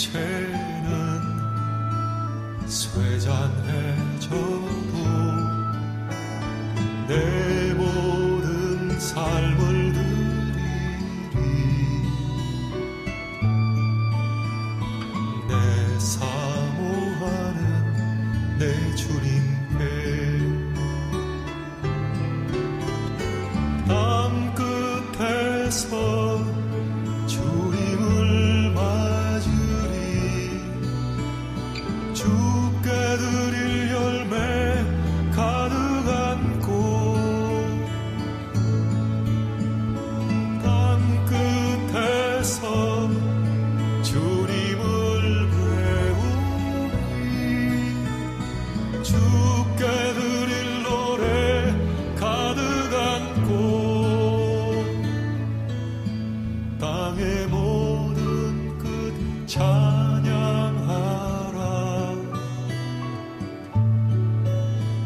육체는 쇠잔해져도 내 모든 삶을 드리리. 내 사모하는 내 주님께 땅 끝에서 주님을 맞으리. 주께 드릴 열매 가득 안고 땅 끝에서 주님을 배우리. 주께 드릴 노래 가득 안고 땅의 모든 끝 찬양하라.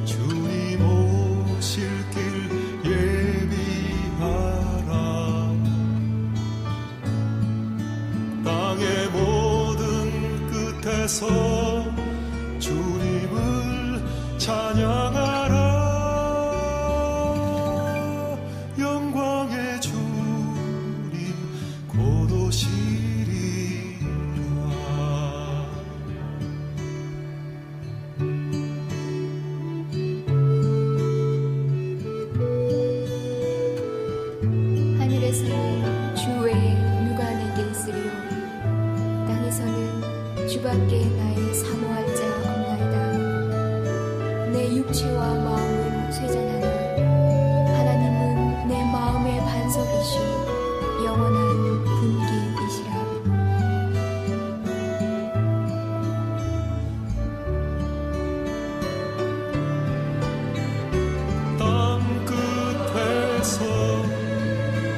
주님 오실 길 예비하라. 땅의 모든 끝에서 주님을 찬양하라. 영광의 주님 곧 오시리라. 하늘에서는 주 외에 누가 내게 있으리요. 땅에서는 주밖에 나의 사모할 자 없나이다. 내 육체와 마음은 쇠잔하나 하나님은 내 마음의 반석이시오 영원한 분기이시라. 땅 끝에서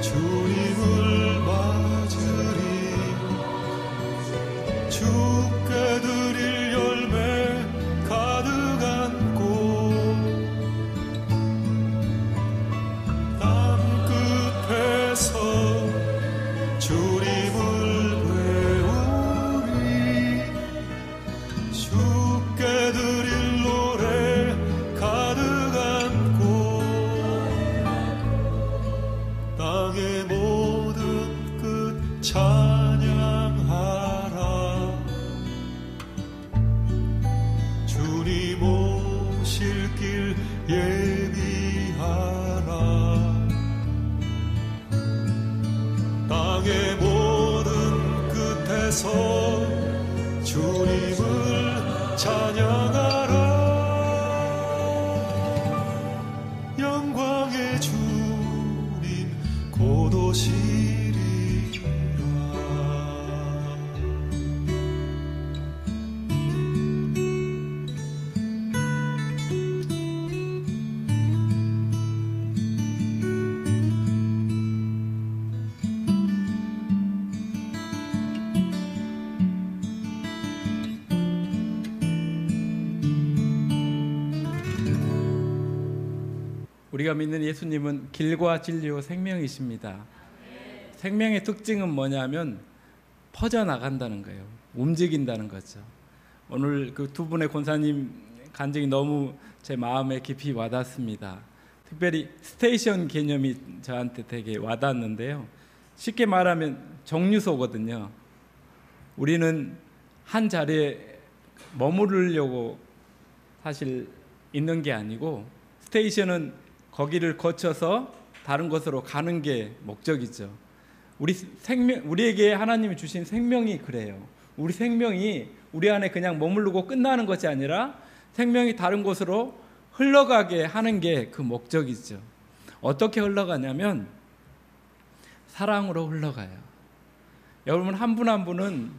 주님을 맞으리. 주께 드릴 열매 가득 안고 땅 끝에서 주님을 배우리. 주께 드릴 노래 가득 안고 땅의 모든 끝 찬양하라. 주님 오실 길 예비하라. 땅의 모든 끝에서 주님을 찬양하라. 영광의 주님 곧 오시리라. 우리가 믿는 예수님은 길과 진리요 생명이십니다. 생명의 특징은 뭐냐면 퍼져나간다는 거예요. 움직인다는 거죠. 오늘 그 두 분의 권사님 간증이 너무 제 마음에 깊이 와닿습니다. 특별히 스테이션 개념이 저한테 되게 와닿는데요. 쉽게 말하면 정류소거든요. 우리는 한 자리에 머무르려고 사실 있는 게 아니고 스테이션은 거기를 거쳐서 다른 곳으로 가는 게 목적이죠. 우리에게 하나님이 주신 생명이 그래요. 우리 생명이 우리 안에 그냥 머무르고 끝나는 것이 아니라 생명이 다른 곳으로 흘러가게 하는 게 그 목적이죠. 어떻게 흘러가냐면 사랑으로 흘러가요. 여러분 한 분 한 분은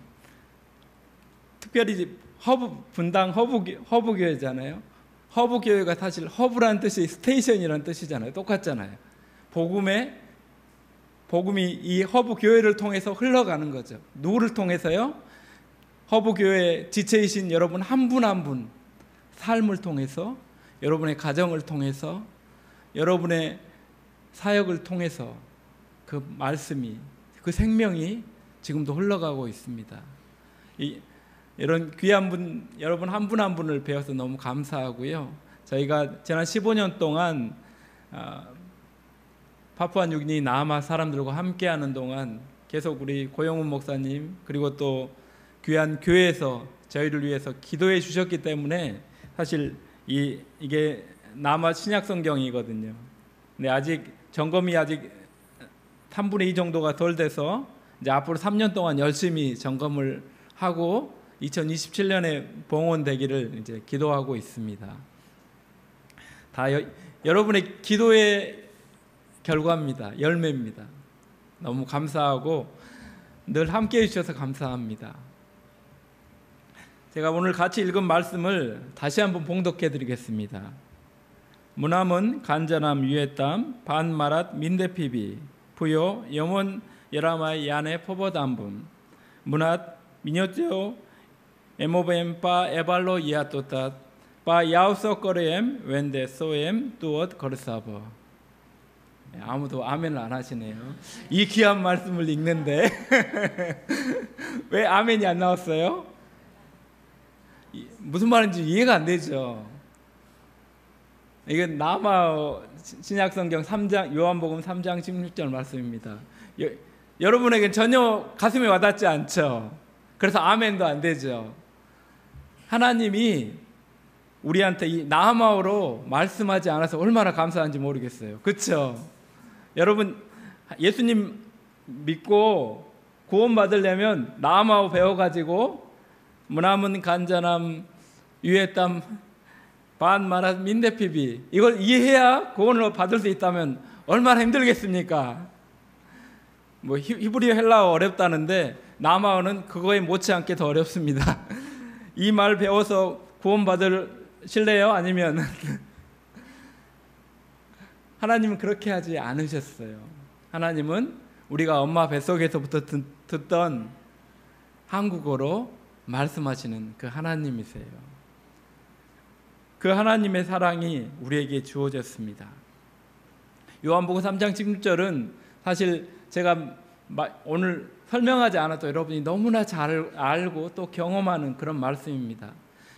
특별히 분당 허브교회잖아요. 허브교회가 사실 허브라는 뜻이 스테이션이라는 뜻이잖아요. 똑같잖아요. 복음이 이 허브교회를 통해서 흘러가는 거죠. 누구를 통해서요? 허브교회 지체이신 여러분 한 분 한 분 삶을 통해서, 여러분의 가정을 통해서, 여러분의 사역을 통해서 그 말씀이, 그 생명이 지금도 흘러가고 있습니다. 이런 귀한 분, 여러분 한 분 한 분을 배워서 너무 감사하고요. 저희가 지난 15년 동안 파푸아뉴기니 나마 사람들과 함께하는 동안 계속 우리 고영훈 목사님 그리고 또 귀한 교회에서 저희를 위해서 기도해 주셨기 때문에 사실 이게 남아 신약 성경이거든요. 근데 아직 점검이 아직 3분의 2 정도가 덜 돼서 이제 앞으로 3년 동안 열심히 점검을 하고 2027년에 봉헌되기를 이제 기도하고 있습니다. 다 여러분의 기도의 결과입니다. 열매입니다. 너무 감사하고 늘 함께 해주셔서 감사합니다. 제가 오늘 같이 읽은 말씀을 다시 한번 봉독해 드리겠습니다. 무남은 간자남 유에땀 반마랏 민데피비 부요 영원 예라마이 야네 포버담붐 문앗 미녀테오 에모벤 바 에발로 이아토탓 바 야우서 거레엠 웬데 소엠 뚜엇 거르사버. 아무도 아멘을 안 하시네요. 이 귀한 말씀을 읽는데 왜 아멘이 안 나왔어요? 무슨 말인지 이해가 안 되죠. 이건 남아 신약성경 3장 요한복음 3장 16절 말씀입니다. 여러분에겐 전혀 가슴에 와닿지 않죠. 그래서 아멘도 안 되죠. 하나님이 우리한테 이 나하마오로 말씀하지 않아서 얼마나 감사한지 모르겠어요. 그렇죠? 여러분 예수님 믿고 구원받으려면 나하마오 배워가지고 무남은 간자남 유에땀 반마랏 민데피비 이걸 이해해야 구원을 받을 수 있다면 얼마나 힘들겠습니까? 뭐 히브리어 헬라어 어렵다는데 나하마오는 그거에 못지않게 더 어렵습니다. 이 말 배워서 구원받으실래요? 아니면 하나님은 그렇게 하지 않으셨어요. 하나님은 우리가 엄마 뱃속에서부터 듣던 한국어로 말씀하시는 그 하나님이세요. 그 하나님의 사랑이 우리에게 주어졌습니다. 요한복음 3장 16절은 사실 제가 오늘 설명하지 않아도 여러분이 너무나 잘 알고 또 경험하는 그런 말씀입니다.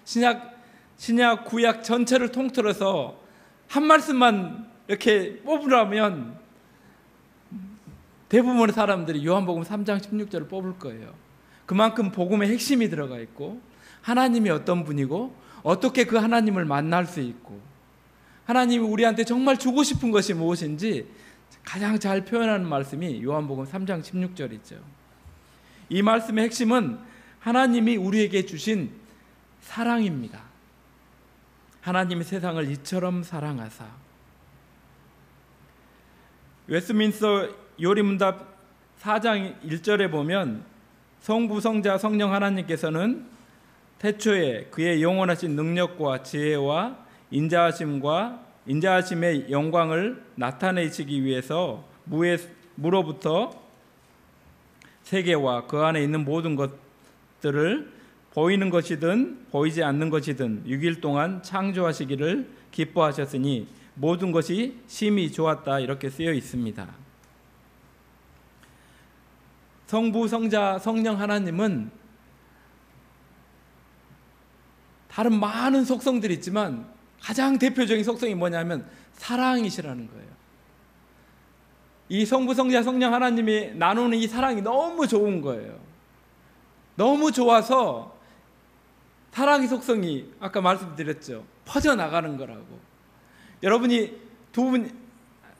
신약 구약 전체를 통틀어서 한 말씀만 이렇게 뽑으라면 대부분의 사람들이 요한복음 3장 16절을 뽑을 거예요. 그만큼 복음의 핵심이 들어가 있고 하나님이 어떤 분이고 어떻게 그 하나님을 만날 수 있고 하나님이 우리한테 정말 주고 싶은 것이 무엇인지 가장 잘 표현하는 말씀이 요한복음 3장 16절이죠. 이 말씀의 핵심은 하나님이 우리에게 주신 사랑입니다. 하나님이 세상을 이처럼 사랑하사. 웨스민스터 요리문답 4장 1절에 보면 성부, 성자, 성령 하나님께서는 태초에 그의 영원하신 능력과 지혜와 인자하심의 영광을 나타내시기 위해서 무로부터 세계와 그 안에 있는 모든 것들을 보이는 것이든 보이지 않는 것이든 6일 동안 창조하시기를 기뻐하셨으니 모든 것이 심히 좋았다 이렇게 쓰여 있습니다. 성부, 성자, 성령 하나님은 다른 많은 속성들이 있지만 가장 대표적인 속성이 뭐냐면 사랑이시라는 거예요. 이 성부, 성자, 성령 하나님이 나누는 이 사랑이 너무 좋은 거예요. 너무 좋아서 사랑의 속성이 아까 말씀드렸죠. 퍼져나가는 거라고. 여러분이 두 분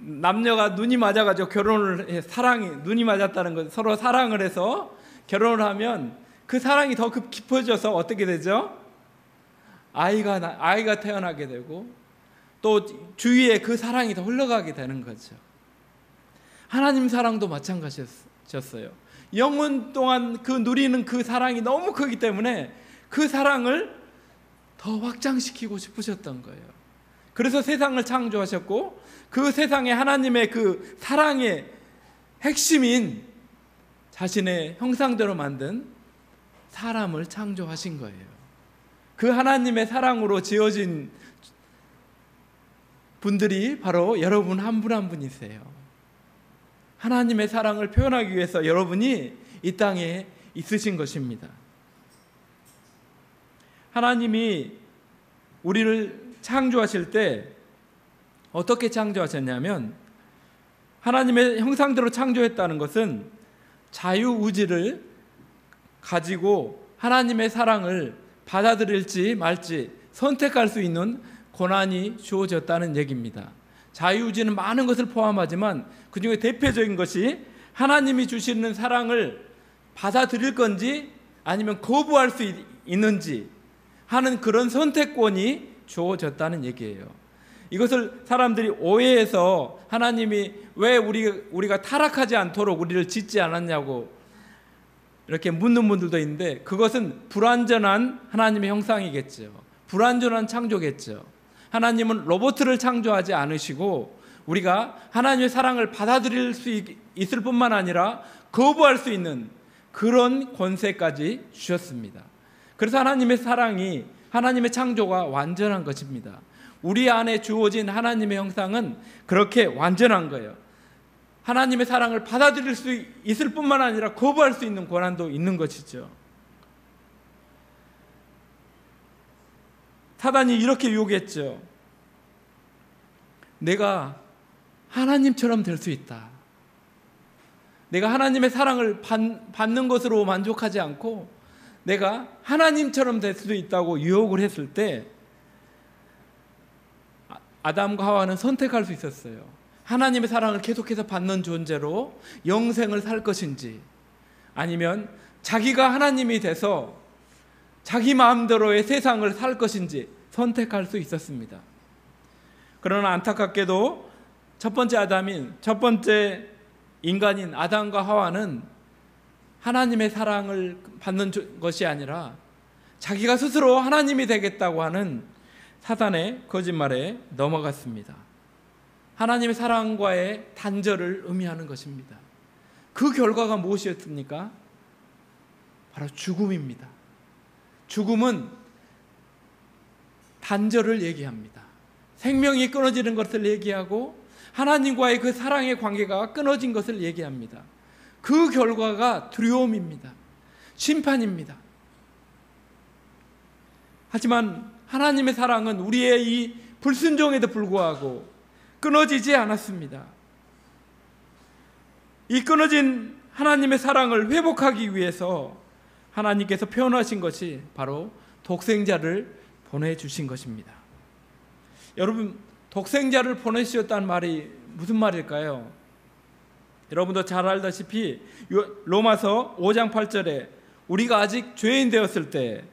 남녀가 눈이 맞아가지고 결혼을 해 사랑이 눈이 맞았다는 거 서로 사랑을 해서 결혼을 하면 그 사랑이 더 깊어져서 어떻게 되죠? 아이가 태어나게 되고 또 주위에 그 사랑이 더 흘러가게 되는 거죠. 하나님 사랑도 마찬가지였어요. 영원 동안 그 누리는 그 사랑이 너무 크기 때문에 그 사랑을 더 확장시키고 싶으셨던 거예요. 그래서 세상을 창조하셨고 그 세상에 하나님의 그 사랑의 핵심인 자신의 형상대로 만든 사람을 창조하신 거예요. 그 하나님의 사랑으로 지어진 분들이 바로 여러분 한 분 한 분이세요. 하나님의 사랑을 표현하기 위해서 여러분이 이 땅에 있으신 것입니다. 하나님이 우리를 창조하실 때 어떻게 창조하셨냐면, 하나님의 형상대로 창조했다는 것은 자유의지를 가지고 하나님의 사랑을 받아들일지 말지 선택할 수 있는 권한이 주어졌다는 얘기입니다. 자유의지는 많은 것을 포함하지만 그 중에 대표적인 것이 하나님이 주시는 사랑을 받아들일 건지 아니면 거부할 수 있는지 하는 그런 선택권이 주어졌다는 얘기예요. 이것을 사람들이 오해해서 하나님이 왜 우리가 타락하지 않도록 우리를 짓지 않았냐고 이렇게 묻는 분들도 있는데, 그것은 불완전한 하나님의 형상이겠죠. 불완전한 창조겠죠. 하나님은 로봇을 창조하지 않으시고 우리가 하나님의 사랑을 받아들일 수 있을 뿐만 아니라 거부할 수 있는 그런 권세까지 주셨습니다. 그래서 하나님의 사랑이, 하나님의 창조가 완전한 것입니다. 우리 안에 주어진 하나님의 형상은 그렇게 완전한 거예요. 하나님의 사랑을 받아들일 수 있을 뿐만 아니라 거부할 수 있는 권한도 있는 것이죠. 사단이 이렇게 유혹했죠. 내가 하나님처럼 될 수 있다. 내가 하나님의 사랑을 받는 것으로 만족하지 않고 내가 하나님처럼 될 수도 있다고 유혹을 했을 때 아담과 하와는 선택할 수 있었어요. 하나님의 사랑을 계속해서 받는 존재로 영생을 살 것인지, 아니면 자기가 하나님이 돼서 자기 마음대로의 세상을 살 것인지 선택할 수 있었습니다. 그러나 안타깝게도 첫 번째 인간인 아담과 하와는 하나님의 사랑을 받는 것이 아니라 자기가 스스로 하나님이 되겠다고 하는 사단의 거짓말에 넘어갔습니다. 하나님의 사랑과의 단절을 의미하는 것입니다. 그 결과가 무엇이었습니까? 바로 죽음입니다. 죽음은 단절을 얘기합니다. 생명이 끊어지는 것을 얘기하고 하나님과의 그 사랑의 관계가 끊어진 것을 얘기합니다. 그 결과가 두려움입니다. 심판입니다. 하지만 하나님의 사랑은 우리의 이 불순종에도 불구하고 끊어지지 않았습니다. 이 끊어진 하나님의 사랑을 회복하기 위해서 하나님께서 표현하신 것이 바로 독생자를 보내주신 것입니다. 여러분, 독생자를 보내주셨다는 말이 무슨 말일까요? 여러분도 잘 알다시피 로마서 5장 8절에 우리가 아직 죄인 되었을 때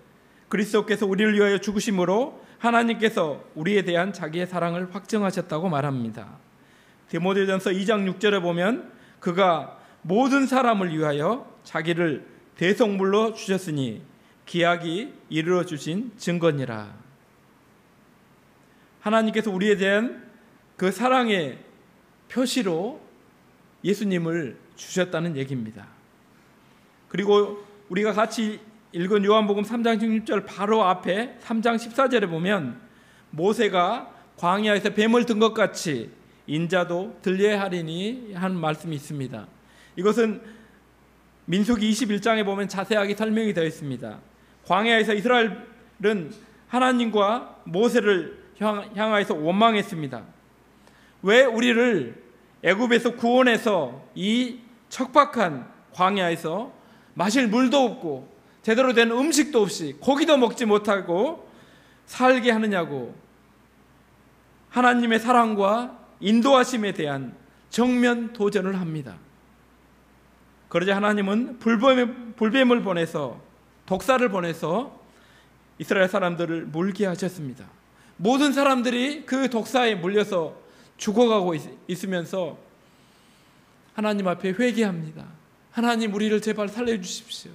그리스도께서 우리를 위하여 죽으심으로 하나님께서 우리에 대한 자기의 사랑을 확증하셨다고 말합니다. 디모데전서 2장 6절에 보면 그가 모든 사람을 위하여 자기를 대속물로 주셨으니 기약이 이르러 주신 증거니라. 하나님께서 우리에 대한 그 사랑의 표시로 예수님을 주셨다는 얘기입니다. 그리고 우리가 같이 읽은 요한복음 3장 16절 바로 앞에 3장 14절에 보면 모세가 광야에서 뱀을 든 것 같이 인자도 들려야 하리니 한 말씀이 있습니다. 이것은 민수기 21장에 보면 자세하게 설명이 되어 있습니다. 광야에서 이스라엘은 하나님과 모세를 향하여서 원망했습니다. 왜 우리를 애굽에서 구원해서 이 척박한 광야에서 마실 물도 없고 제대로 된 음식도 없이 고기도 먹지 못하고 살게 하느냐고 하나님의 사랑과 인도하심에 대한 정면 도전을 합니다. 그러자 하나님은 불뱀을 보내서 독사를 보내서 이스라엘 사람들을 물게 하셨습니다. 모든 사람들이 그 독사에 물려서 죽어가고 있으면서 하나님 앞에 회개합니다. 하나님, 우리를 제발 살려주십시오.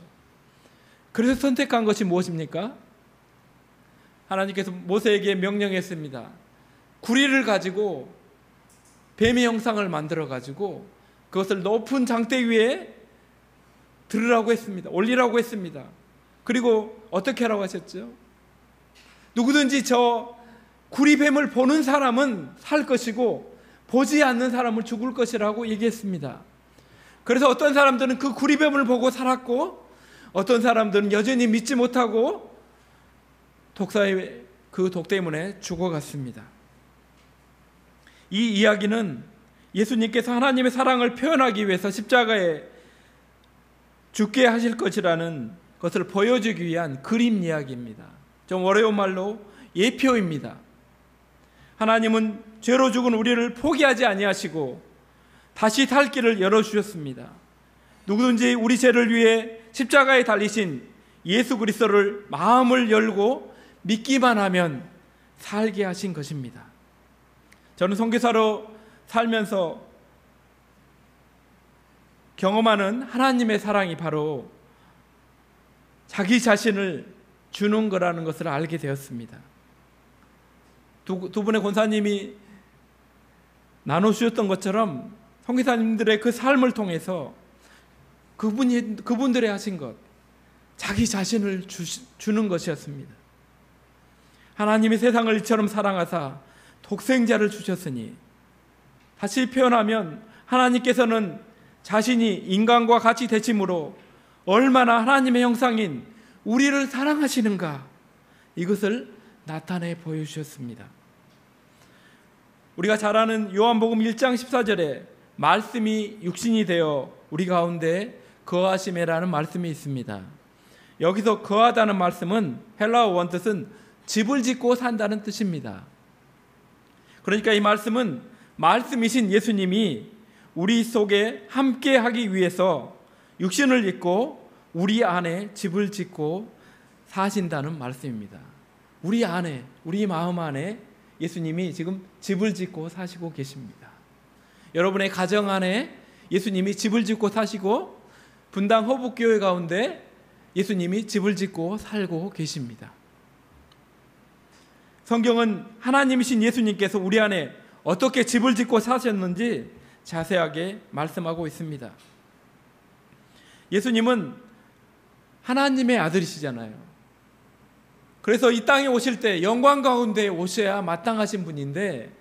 그래서 선택한 것이 무엇입니까? 하나님께서 모세에게 명령했습니다. 구리를 가지고 뱀의 형상을 만들어 가지고 그것을 높은 장대 위에 들으라고 했습니다. 올리라고 했습니다. 그리고 어떻게 하라고 하셨죠? 누구든지 저 구리뱀을 보는 사람은 살 것이고 보지 않는 사람은 죽을 것이라고 얘기했습니다. 그래서 어떤 사람들은 그 구리뱀을 보고 살았고 어떤 사람들은 여전히 믿지 못하고 독사의 그 독 때문에 죽어갔습니다. 이 이야기는 예수님께서 하나님의 사랑을 표현하기 위해서 십자가에 죽게 하실 것이라는 것을 보여주기 위한 그림 이야기입니다. 좀 어려운 말로 예표입니다. 하나님은 죄로 죽은 우리를 포기하지 아니하시고 다시 살 길을 열어주셨습니다. 누구든지 우리 죄를 위해 십자가에 달리신 예수 그리스도를 마음을 열고 믿기만 하면 살게 하신 것입니다. 저는 선교사로 살면서 경험하는 하나님의 사랑이 바로 자기 자신을 주는 거라는 것을 알게 되었습니다. 두 분의 권사님이 나눠주셨던 것처럼 선교사님들의 그 삶을 통해서 그분들의 하신 것, 자기 자신을 주는 것이었습니다. 하나님이 세상을 이처럼 사랑하사 독생자를 주셨으니, 다시 표현하면 하나님께서는 자신이 인간과 같이 되심으로 얼마나 하나님의 형상인 우리를 사랑하시는가, 이것을 나타내 보여주셨습니다. 우리가 잘 아는 요한복음 1장 14절에 말씀이 육신이 되어 우리 가운데 거하심이라는 말씀이 있습니다. 여기서 거하다는 말씀은 헬라어 원뜻은 집을 짓고 산다는 뜻입니다. 그러니까 이 말씀은 말씀이신 예수님이 우리 속에 함께 하기 위해서 육신을 입고 우리 안에 집을 짓고 사신다는 말씀입니다. 우리 안에, 우리 마음 안에 예수님이 지금 집을 짓고 사시고 계십니다. 여러분의 가정 안에 예수님이 집을 짓고 사시고, 분당 허북교회 가운데 예수님이 집을 짓고 살고 계십니다. 성경은 하나님이신 예수님께서 우리 안에 어떻게 집을 짓고 사셨는지 자세하게 말씀하고 있습니다. 예수님은 하나님의 아들이시잖아요. 그래서 이 땅에 오실 때 영광 가운데 오셔야 마땅하신 분인데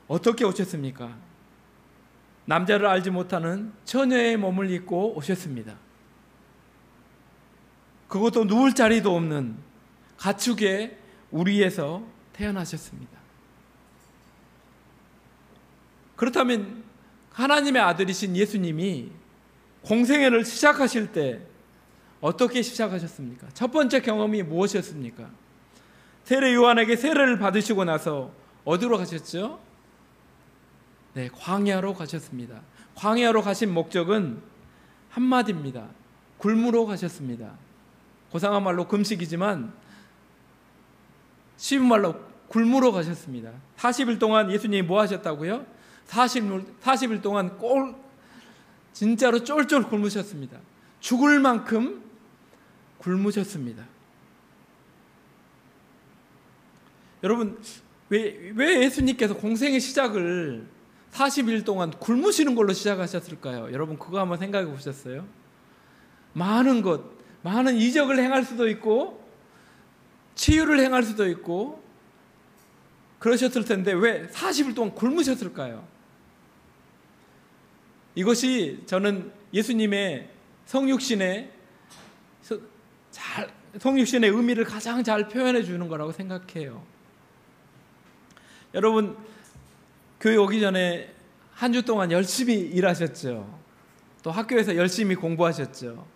어떻게 오셨습니까? 남자를 알지 못하는 처녀의 몸을 입고 오셨습니다. 그것도 누울 자리도 없는 가축의 우리에서 태어나셨습니다. 그렇다면 하나님의 아들이신 예수님이 공생애를 시작하실 때 어떻게 시작하셨습니까? 첫 번째 경험이 무엇이었습니까? 세례 요한에게 세례를 받으시고 나서 어디로 가셨죠? 네, 광야로 가셨습니다. 광야로 가신 목적은 한마디입니다. 굶으러 가셨습니다. 고상한 말로 금식이지만 쉬운 말로 굶으러 가셨습니다. 40일 동안 예수님이 뭐 하셨다고요? 40일 동안 진짜로 쫄쫄 굶으셨습니다. 죽을 만큼 굶으셨습니다. 여러분, 왜 예수님께서 공생의 시작을 40일 동안 굶으시는 걸로 시작하셨을까요? 여러분, 그거 한번 생각해 보셨어요? 많은 이적을 행할 수도 있고 치유를 행할 수도 있고 그러셨을 텐데 왜 40일 동안 굶으셨을까요? 이것이 저는 예수님의 성육신의 의미를 가장 잘 표현해 주는 거라고 생각해요. 여러분, 교회 오기 전에 한 주 동안 열심히 일하셨죠. 또 학교에서 열심히 공부하셨죠.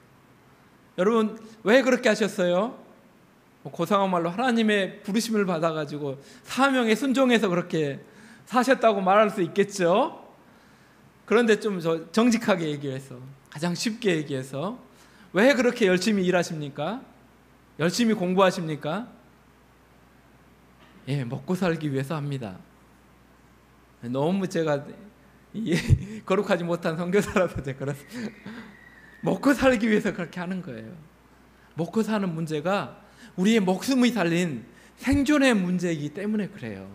여러분, 왜 그렇게 하셨어요? 고상한 말로 하나님의 부르심을 받아가지고 사명에 순종해서 그렇게 사셨다고 말할 수 있겠죠. 그런데 좀 정직하게 얘기해서, 가장 쉽게 얘기해서, 왜 그렇게 열심히 일하십니까? 열심히 공부하십니까? 예, 먹고 살기 위해서 합니다. 너무 제가 거룩하지 못한 선교사라서 제가 그렇습니다. 먹고 살기 위해서 그렇게 하는 거예요. 먹고 사는 문제가 우리의 목숨이 달린 생존의 문제이기 때문에 그래요.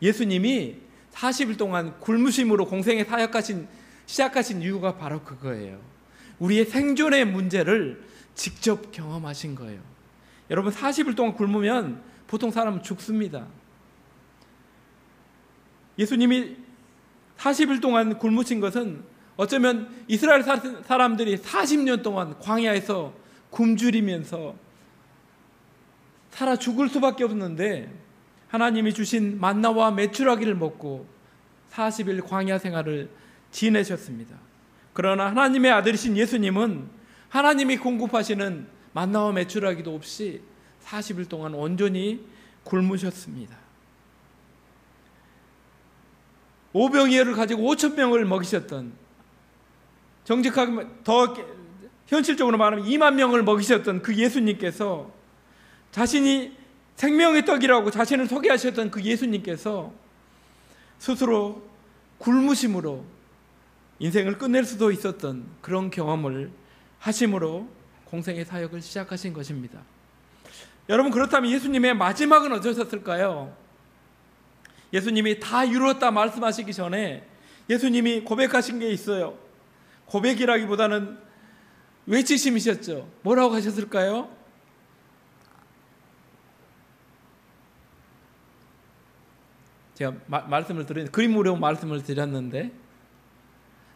예수님이 40일 동안 굶으심으로 공생의 사역하신 시작하신 이유가 바로 그거예요. 우리의 생존의 문제를 직접 경험하신 거예요. 여러분, 40일 동안 굶으면 보통 사람은 죽습니다. 예수님이 40일 동안 굶으신 것은 어쩌면 이스라엘 사람들이 40년 동안 광야에서 굶주리면서 살아 죽을 수밖에 없는데 하나님이 주신 만나와 메추라기를 먹고 40일 광야 생활을 지내셨습니다. 그러나 하나님의 아들이신 예수님은 하나님이 공급하시는 만나와 메추라기도 없이 40일 동안 온전히 굶으셨습니다. 오병이어를 가지고 5,000명을 먹이셨던, 정직하게 더 현실적으로 말하면 2만 명을 먹이셨던 그 예수님께서, 자신이 생명의 떡이라고 자신을 소개하셨던 그 예수님께서 스스로 굶으심으로 인생을 끝낼 수도 있었던 그런 경험을 하심으로 공생의 사역을 시작하신 것입니다. 여러분, 그렇다면 예수님의 마지막은 어떠셨을까요? 예수님이 다 이루었다 말씀하시기 전에 예수님이 고백하신 게 있어요. 고백이라기보다는 외치심이셨죠. 뭐라고 하셨을까요? 제가 말씀을 드린, 그림으로 말씀을 드렸는데,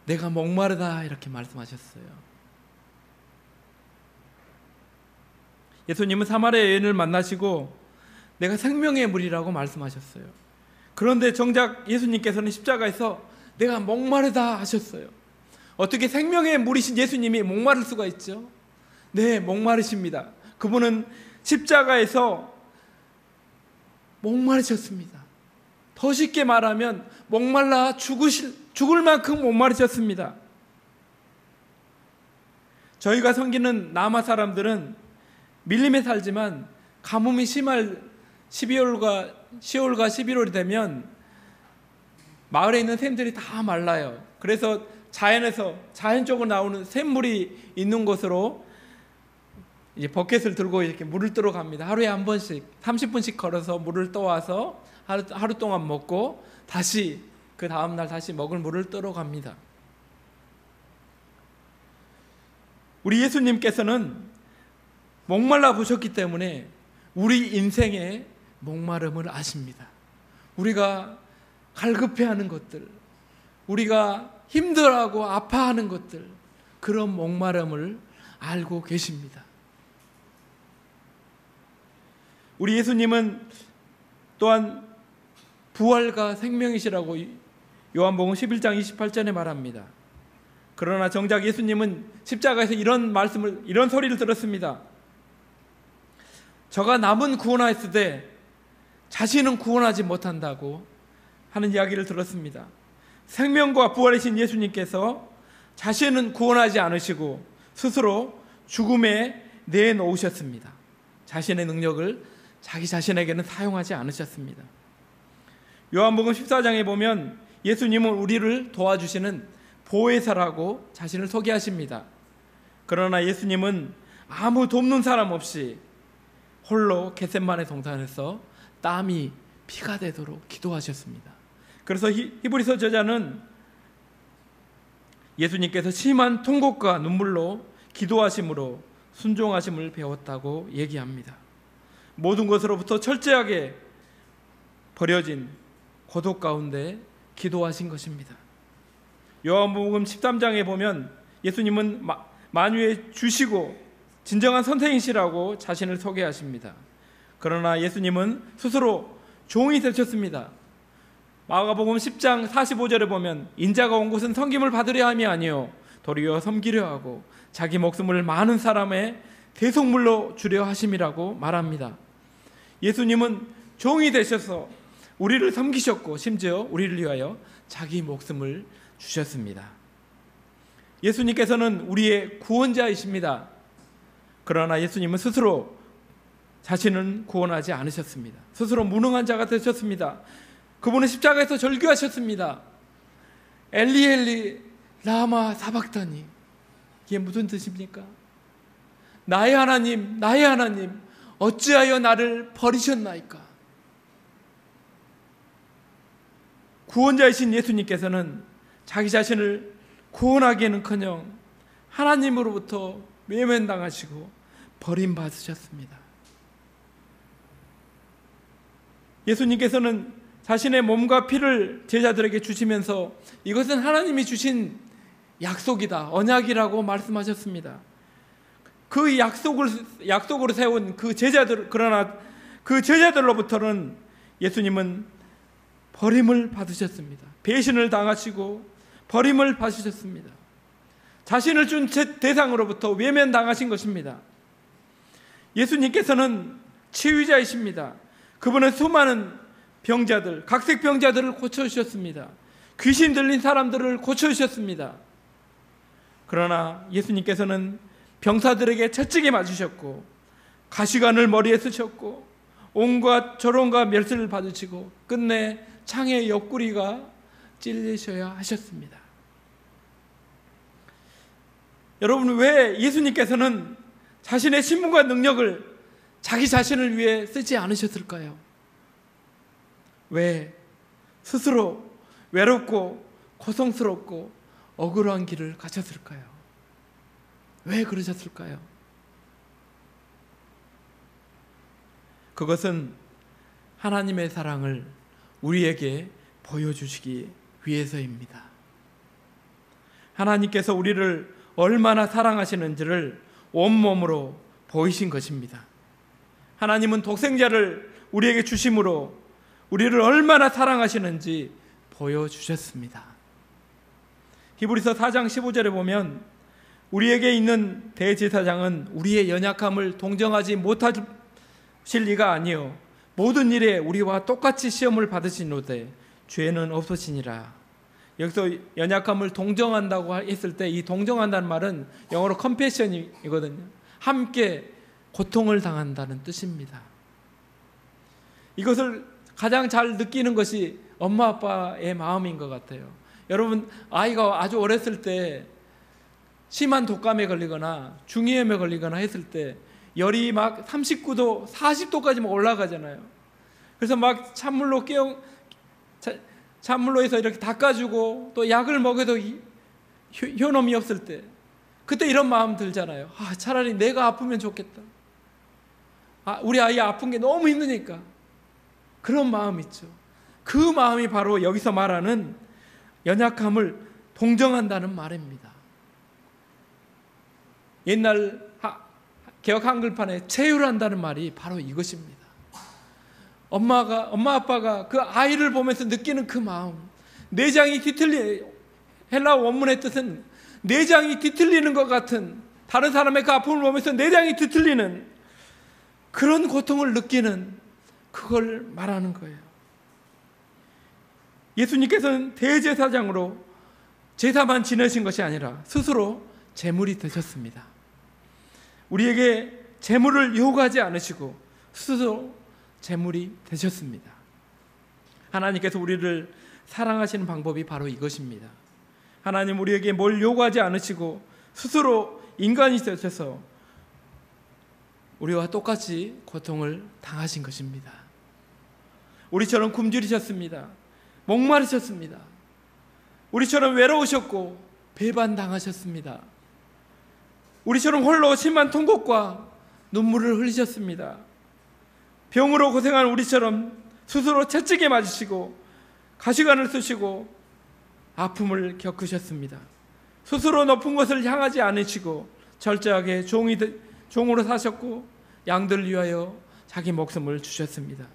내가 목마르다 이렇게 말씀하셨어요. 예수님은 사마리아 여인을 만나시고 내가 생명의 물이라고 말씀하셨어요. 그런데 정작 예수님께서는 십자가에서 내가 목마르다 하셨어요. 어떻게 생명의 물이신 예수님이 목마를 수가 있죠? 네, 목마르십니다. 그분은 십자가에서 목마르셨습니다. 더 쉽게 말하면 목말라 죽을 만큼 목마르셨습니다. 저희가 섬기는 남아 사람들은 밀림에 살지만 가뭄이 심할 10월과 11월이 되면 마을에 있는 샘들이 다 말라요. 그래서 자연적으로 나오는 샘물이 있는 곳으로 이제 버켓을 들고 이렇게 물을 뜨러 갑니다. 하루에 한 번씩 30분씩 걸어서 물을 떠와서 하루 동안 먹고 다시 그 다음날 다시 먹을 물을 뜨러 갑니다. 우리 예수님께서는 목말라 보셨기 때문에 우리 인생의 목마름을 아십니다. 우리가 갈급해하는 것들, 우리가 힘들어하고 아파하는 것들, 그런 목마름을 알고 계십니다. 우리 예수님은 또한 부활과 생명이시라고 요한복음 11장 28절에 말합니다. 그러나 정작 예수님은 십자가에서 이런 소리를 들었습니다. 저가 남은 구원하였으되 자신은 구원하지 못한다고 하는 이야기를 들었습니다. 생명과 부활이신 예수님께서 자신은 구원하지 않으시고 스스로 죽음에 내놓으셨습니다. 자신의 능력을 자기 자신에게는 사용하지 않으셨습니다. 요한복음 14장에 보면 예수님은 우리를 도와주시는 보혜사라고 자신을 소개하십니다. 그러나 예수님은 아무 돕는 사람 없이 홀로 겟세마네 동산에서 땀이 피가 되도록 기도하셨습니다. 그래서 히브리서 저자는 예수님께서 심한 통곡과 눈물로 기도하심으로 순종하심을 배웠다고 얘기합니다. 모든 것으로부터 철저하게 버려진 고독 가운데 기도하신 것입니다. 요한복음 13장에 보면 예수님은 만유의 주시고 진정한 선생이시라고 자신을 소개하십니다. 그러나 예수님은 스스로 종이 되셨습니다. 마가복음 10장 45절에 보면 인자가 온 곳은 섬김을 받으려 함이 아니요 도리어 섬기려 하고 자기 목숨을 많은 사람의 대속물로 주려 하심이라고 말합니다. 예수님은 종이 되셔서 우리를 섬기셨고 심지어 우리를 위하여 자기 목숨을 주셨습니다. 예수님께서는 우리의 구원자이십니다. 그러나 예수님은 스스로 자신은 구원하지 않으셨습니다. 스스로 무능한 자가 되셨습니다. 그분은 십자가에서 절규하셨습니다. 엘리 엘리 라마 사박다니. 이게 무슨 뜻입니까? 나의 하나님, 나의 하나님, 어찌하여 나를 버리셨나이까? 구원자이신 예수님께서는 자기 자신을 구원하기에는커녕 하나님으로부터 외면당하시고 버림받으셨습니다. 예수님께서는 자신의 몸과 피를 제자들에게 주시면서 이것은 하나님이 주신 약속이다, 언약이라고 말씀하셨습니다. 그 약속으로 세운 그 제자들, 그러나 그 제자들로부터는 예수님은 버림을 받으셨습니다. 배신을 당하시고 버림을 받으셨습니다. 자신을 준 대상으로부터 외면당하신 것입니다. 예수님께서는 치유자이십니다. 그분은 수많은 병자들, 각색 병자들을 고쳐주셨습니다. 귀신 들린 사람들을 고쳐주셨습니다. 그러나 예수님께서는 병사들에게 채찍에 맞으셨고 가시관을 머리에 쓰셨고 온갖 조롱과 멸시를 받으시고 끝내 창의 옆구리가 찔리셔야 하셨습니다. 여러분, 왜 예수님께서는 자신의 신분과 능력을 자기 자신을 위해 쓰지 않으셨을까요? 왜 스스로 외롭고 고통스럽고 억울한 길을 가셨을까요? 왜 그러셨을까요? 그것은 하나님의 사랑을 우리에게 보여주시기 위해서입니다. 하나님께서 우리를 얼마나 사랑하시는지를 온몸으로 보이신 것입니다. 하나님은 독생자를 우리에게 주심으로 우리를 얼마나 사랑하시는지 보여주셨습니다. 히브리서 4장 15절에 보면 우리에게 있는 대제사장은 우리의 연약함을 동정하지 못하실 리가 아니요 모든 일에 우리와 똑같이 시험을 받으시노되 죄는 없으시니라. 여기서 연약함을 동정한다고 했을 때 이 동정한다는 말은 영어로 컴패션이거든요. 함께 고통을 당한다는 뜻입니다. 이것을 가장 잘 느끼는 것이 엄마 아빠의 마음인 것 같아요. 여러분, 아이가 아주 어렸을 때 심한 독감에 걸리거나 중이염에 걸리거나 했을 때 열이 막 39도, 40도까지 올라가잖아요. 그래서 막 찬물로 해서 이렇게 닦아주고 또 약을 먹여도 효nom이 없을 때 그때 이런 마음 들잖아요. 차라리 내가 아프면 좋겠다. 우리 아이 아픈 게 너무 힘드니까. 그런 마음 있죠. 그 마음이 바로 여기서 말하는 연약함을 동정한다는 말입니다. 옛날 개역 한글판에 체휼한다는 말이 바로 이것입니다. 엄마 아빠가 그 아이를 보면서 느끼는 그 마음, 내장이 헬라어 원문의 뜻은 내장이 뒤틀리는 것 같은, 다른 사람의 그 아픔을 보면서 내장이 뒤틀리는 그런 고통을 느끼는, 그걸 말하는 거예요. 예수님께서는 대제사장으로 제사만 지내신 것이 아니라 스스로 제물이 되셨습니다. 우리에게 제물을 요구하지 않으시고 스스로 제물이 되셨습니다. 하나님께서 우리를 사랑하시는 방법이 바로 이것입니다. 하나님 우리에게 뭘 요구하지 않으시고 스스로 인간이 되셔서 우리와 똑같이 고통을 당하신 것입니다. 우리처럼 굶주리셨습니다. 목마르셨습니다. 우리처럼 외로우셨고 배반당하셨습니다. 우리처럼 홀로 심한 통곡과 눈물을 흘리셨습니다. 병으로 고생한 우리처럼 스스로 채찍에 맞으시고 가시관을 쓰시고 아픔을 겪으셨습니다. 스스로 높은 것을 향하지 않으시고 철저하게 종으로 사셨고 양들을 위하여 자기 목숨을 주셨습니다.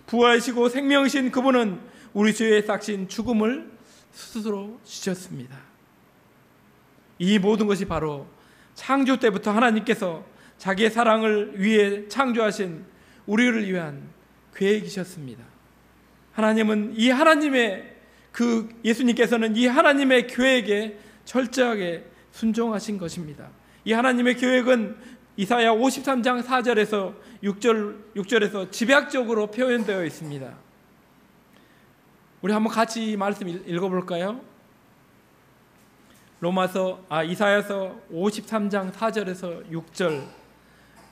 부활이시고 생명이신 그분은 우리 죄에 싹신 죽음을 스스로 지셨습니다. 이 모든 것이 바로 창조 때부터 하나님께서 자기의 사랑을 위해 창조하신 우리를 위한 계획이셨습니다. 하나님은 예수님께서는 이 하나님의 계획에 철저하게 순종하신 것입니다. 이 하나님의 계획은 이사야 53장 4절에서 6절에서 집약적으로 표현되어 있습니다. 우리 한번 같이 이 말씀 읽어볼까요? 이사야서 53장 4절에서 6절.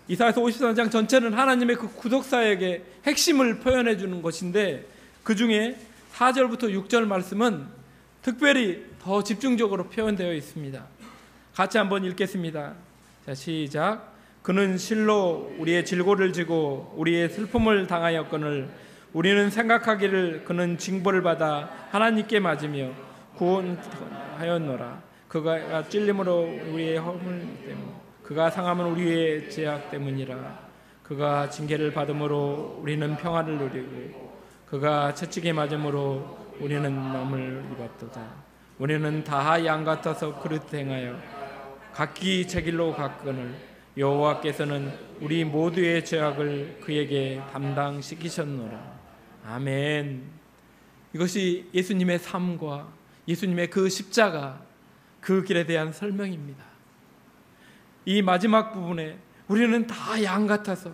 이사야서 53장 전체는 하나님의 그 구속사역의 핵심을 표현해 주는 것인데 그 중에 4절부터 6절 말씀은 특별히 더 집중적으로 표현되어 있습니다. 같이 한번 읽겠습니다. 자, 시작. 그는 실로 우리의 질고를 지고 우리의 슬픔을 당하였거늘 우리는 생각하기를 그는 징벌을 받아 하나님께 맞으며 구원하였노라. 그가 찔림으로 우리의 허물 때문, 그가 상함은 우리의 죄악 때문이라. 그가 징계를 받음으로 우리는 평안을 누리고 그가 채찍에 맞음으로 우리는 남을 입었도다. 우리는 다 양 같아서 그릇 행하여 각기 제 길로 갔거늘 여호와께서는 우리 모두의 죄악을 그에게 담당시키셨노라. 아멘. 이것이 예수님의 삶과 예수님의 그 십자가, 그 길에 대한 설명입니다. 이 마지막 부분에 우리는 다 양 같아서,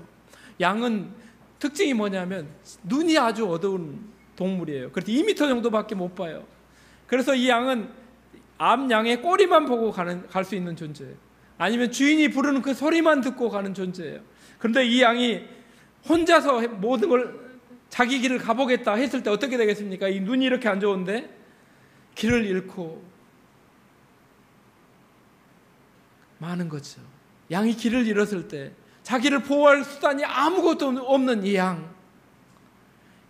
양은 특징이 뭐냐면 눈이 아주 어두운 동물이에요. 그래서 2m 정도밖에 못 봐요. 그래서 이 양은 앞 양의 꼬리만 보고 갈 수 있는 존재예요. 아니면 주인이 부르는 그 소리만 듣고 가는 존재예요. 그런데 이 양이 혼자서 모든 걸 자기 길을 가보겠다 했을 때 어떻게 되겠습니까? 이 눈이 이렇게 안 좋은데 길을 잃고 마는 거죠. 양이 길을 잃었을 때 자기를 보호할 수단이 아무것도 없는 이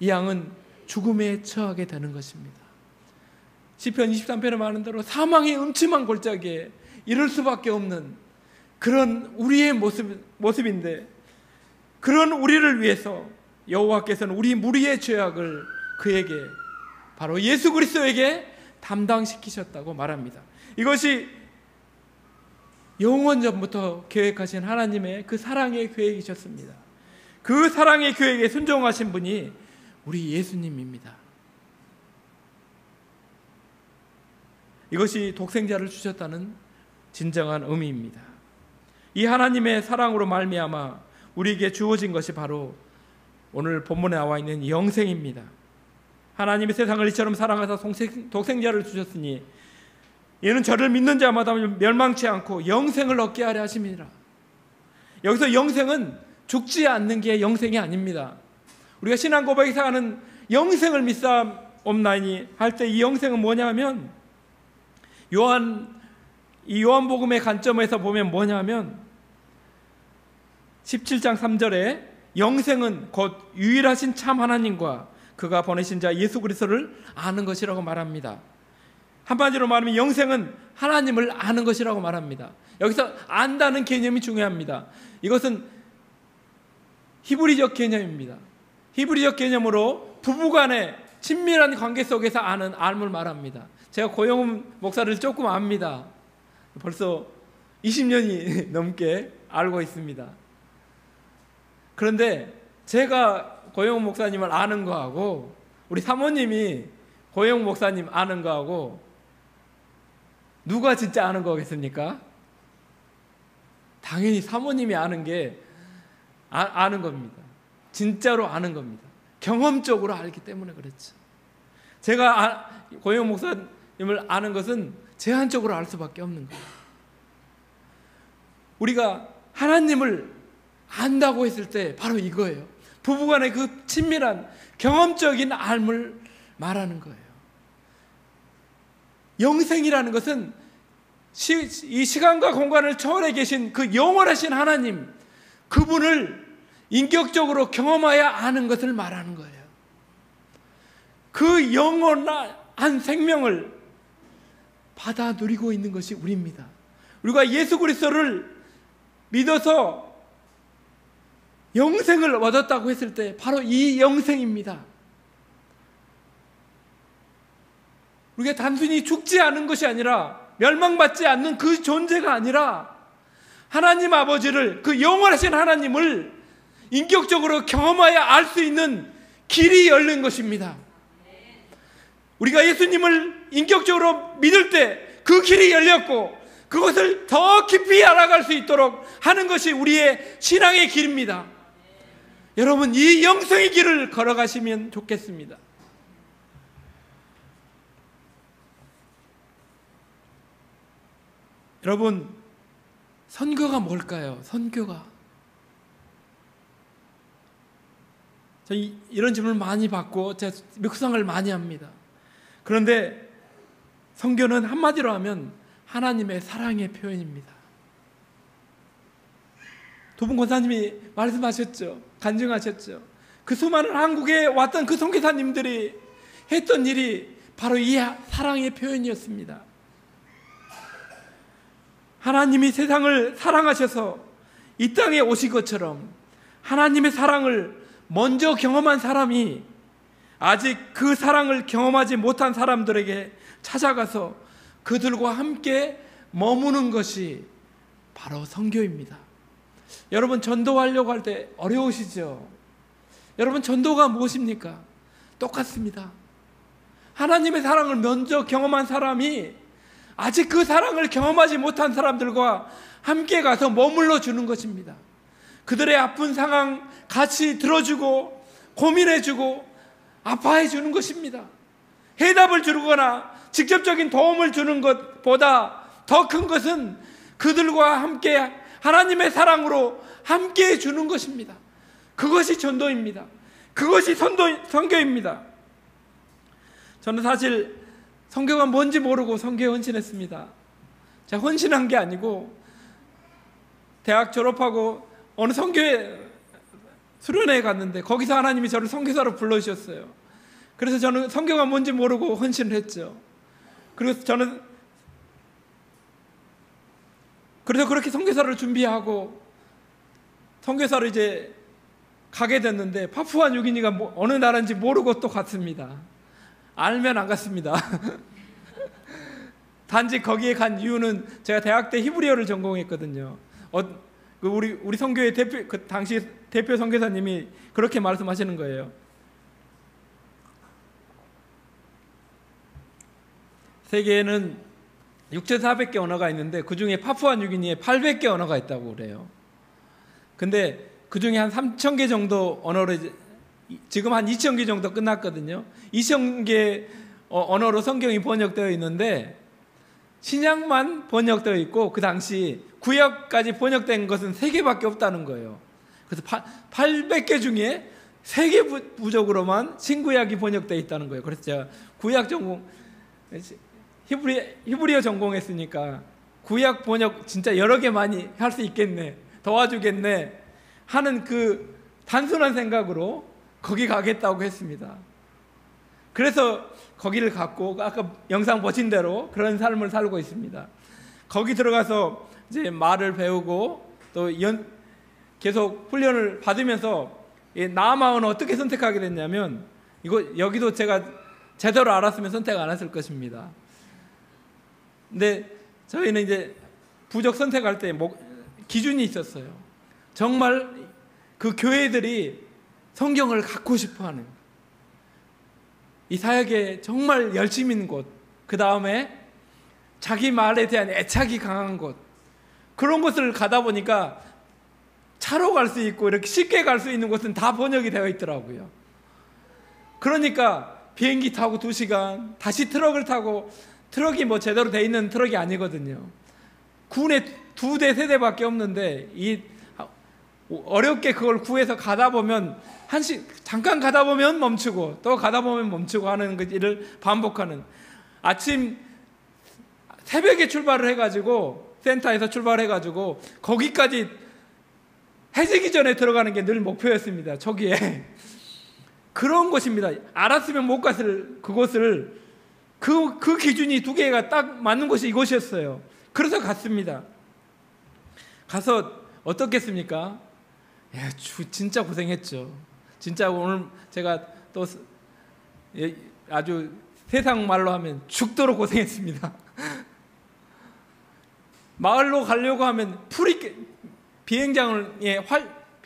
양은 죽음에 처하게 되는 것입니다. 시편 23편에 말하는 대로 사망의 음침한 골짜기에 이를 수밖에 없는 그런 우리의 모습인데, 그런 우리를 위해서 여호와께서는 우리 무리의 죄악을 그에게, 바로 예수 그리스도에게 담당시키셨다고 말합니다. 이것이 영원 전부터 계획하신 하나님의 그 사랑의 계획이셨습니다. 그 사랑의 계획에 순종하신 분이 우리 예수님입니다. 이것이 독생자를 주셨다는 진정한 의미입니다. 이 하나님의 사랑으로 말미암아 우리에게 주어진 것이 바로 오늘 본문에 나와 있는 영생입니다. 하나님이 세상을 이처럼 사랑하사 독생자를 주셨으니 이는 저를 믿는 자마다 멸망치 않고 영생을 얻게 하려 하심이라. 여기서 영생은 죽지 않는 게 영생이 아닙니다. 우리가 신앙 고백에서 하는 영생을 믿사옵나니 할 때 이 영생은 뭐냐 하면, 요한복음의 관점에서 보면 뭐냐면 17장 3절에 영생은 곧 유일하신 참 하나님과 그가 보내신 자 예수 그리스도를 아는 것이라고 말합니다. 한마디로 말하면 영생은 하나님을 아는 것이라고 말합니다. 여기서 안다는 개념이 중요합니다. 이것은 히브리적 개념입니다. 히브리적 개념으로 부부간의 친밀한 관계 속에서 아는 알을 말합니다. 제가 고영훈 목사를 조금 압니다. 벌써 20년이 넘게 알고 있습니다. 그런데 제가 고영훈 목사님을 아는 거하고 우리 사모님이 고영훈 목사님 아는 거하고 누가 진짜 아는 거겠습니까? 당연히 사모님이 아는 게 아는 겁니다. 진짜로 아는 겁니다. 경험적으로 알기 때문에 그렇죠. 제가 고영 목사님을 아는 것은 제한적으로 알 수밖에 없는 거예요. 우리가 하나님을 안다고 했을 때 바로 이거예요. 부부간의 그 친밀한 경험적인 알을 말하는 거예요. 영생이라는 것은 이 시간과 공간을 초월해 계신 그 영원하신 하나님, 그분을 인격적으로 경험하여 아는 것을 말하는 거예요. 그 영원한 생명을 받아 누리고 있는 것이 우리입니다. 우리가 예수 그리스도를 믿어서 영생을 얻었다고 했을 때 바로 이 영생입니다. 우리가 단순히 죽지 않은 것이 아니라, 멸망받지 않는 그 존재가 아니라 하나님 아버지를, 그 영원하신 하나님을 인격적으로 경험하여 알 수 있는 길이 열린 것입니다. 우리가 예수님을 인격적으로 믿을 때 그 길이 열렸고 그것을 더 깊이 알아갈 수 있도록 하는 것이 우리의 신앙의 길입니다. 여러분, 이 영생의 길을 걸어가시면 좋겠습니다. 여러분, 선교가 뭘까요? 선교가. 저 이런 질문을 많이 받고 제가 묵상을 많이 합니다. 그런데 선교는 한마디로 하면 하나님의 사랑의 표현입니다. 도분 권사님이 말씀하셨죠. 간증하셨죠. 그 수많은 한국에 왔던 그 선교사님들이 했던 일이 바로 이 사랑의 표현이었습니다. 하나님이 세상을 사랑하셔서 이 땅에 오신 것처럼 하나님의 사랑을 먼저 경험한 사람이 아직 그 사랑을 경험하지 못한 사람들에게 찾아가서 그들과 함께 머무는 것이 바로 선교입니다. 여러분, 전도하려고 할 때 어려우시죠? 여러분, 전도가 무엇입니까? 똑같습니다. 하나님의 사랑을 먼저 경험한 사람이 아직 그 사랑을 경험하지 못한 사람들과 함께 가서 머물러 주는 것입니다. 그들의 아픈 상황 같이 들어주고 고민해주고 아파해 주는 것입니다. 해답을 주거나 직접적인 도움을 주는 것보다 더 큰 것은 그들과 함께 하나님의 사랑으로 함께 주는 것입니다. 그것이 전도입니다. 그것이 선교입니다. 저는 사실 선교가 뭔지 모르고 선교에 헌신했습니다. 제가 헌신한 게 아니고 대학 졸업하고 어느 선교회 수련회에 갔는데 거기서 하나님이 저를 선교사로 불러주셨어요. 그래서 저는 선교가 뭔지 모르고 헌신을 했죠. 그래서 그렇게 선교사를 준비하고 선교사로 이제 가게 됐는데 파푸아 뉴기니가 어느 나라인지 모르고 또 갔습니다. 알면 안 갔습니다. 단지 거기에 간 이유는 제가 대학 때 히브리어를 전공했거든요. 우리 선교회 그 당시 대표 선교사님이 그렇게 말씀하시는 거예요. 세계에는 6,400개 언어가 있는데 그 중에 파푸아 뉴기니에 800개 언어가 있다고 그래요. 근데 그 중에 한 3,000개 정도 언어로 지금 한 2,000개 정도 끝났거든요. 2,000개 언어로 성경이 번역되어 있는데 신약만 번역되어 있고 그 당시 구약까지 번역된 것은 3개밖에 없다는 거예요. 그래서 800개 중에 3개 부족으로만 신구약이 번역되어 있다는 거예요. 그래서 제가 구약 전공 히브리어 전공했으니까 구약 번역 진짜 여러 개 많이 할 수 있겠네, 도와주겠네 하는 그 단순한 생각으로 거기 가겠다고 했습니다. 그래서 거기를 갔고 아까 영상 보신 대로 그런 삶을 살고 있습니다. 거기 들어가서 이제 말을 배우고 또 계속 훈련을 받으면서 나아마은 어떻게 선택하게 됐냐면 여기도 제가 제대로 알았으면 선택 안 했을 것입니다. 근데 저희는 이제 부족 선택할 때 기준이 있었어요. 정말 그 교회들이 성경을 갖고 싶어하는 이 사역에 정말 열심 있는 곳, 그 다음에 자기 말에 대한 애착이 강한 곳, 그런 곳을 가다 보니까 차로 갈 수 있고 이렇게 쉽게 갈 수 있는 곳은 다 번역이 되어 있더라고요. 그러니까 비행기 타고 2시간, 다시 트럭을 타고, 트럭이 제대로 되어 있는 트럭이 아니거든요. 군에 2대, 3대밖에 없는데 어렵게 그걸 구해서 가다 보면 잠깐 가다 보면 멈추고 또 가다 보면 멈추고 하는 그 일을 반복하는, 아침 새벽에 출발을 해가지고 센터에서 출발해가지고 거기까지 해지기 전에 들어가는 게 늘 목표였습니다. 초기에 그런 곳입니다. 알았으면 못 갔을 그곳을 그 기준이 2개가 딱 맞는 곳이 이곳이었어요. 그래서 갔습니다. 가서 어떻겠습니까? 진짜 고생했죠. 진짜 오늘 제가 또 아주 세상 말로 하면 죽도록 고생했습니다. 마을로 가려고 하면 비행장에